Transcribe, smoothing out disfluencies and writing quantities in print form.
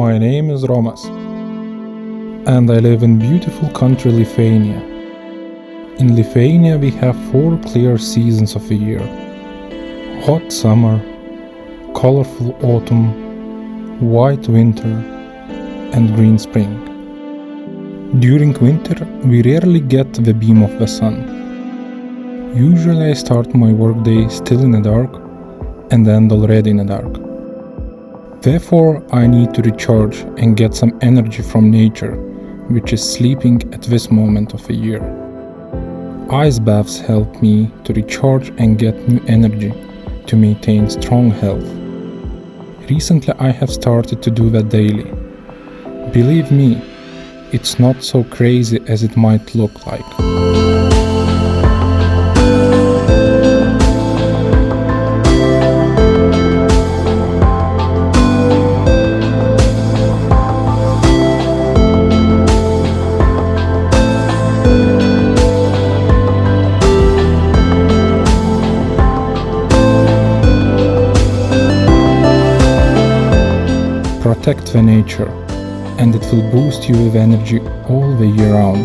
My name is Romas, and I live in beautiful country Lithuania. In Lithuania we have 4 clear seasons of the year: hot summer, colorful autumn, white winter, and green spring. During winter we rarely get the beam of the sun. Usually I start my workday still in the dark and end already in the dark. Therefore, I need to recharge and get some energy from nature, which is sleeping at this moment of the year. Ice baths help me to recharge and get new energy to maintain strong health. Recently I have started to do that daily. Believe me, it's not so crazy as it might look like. Protect the nature, and it will boost you with energy all the year round.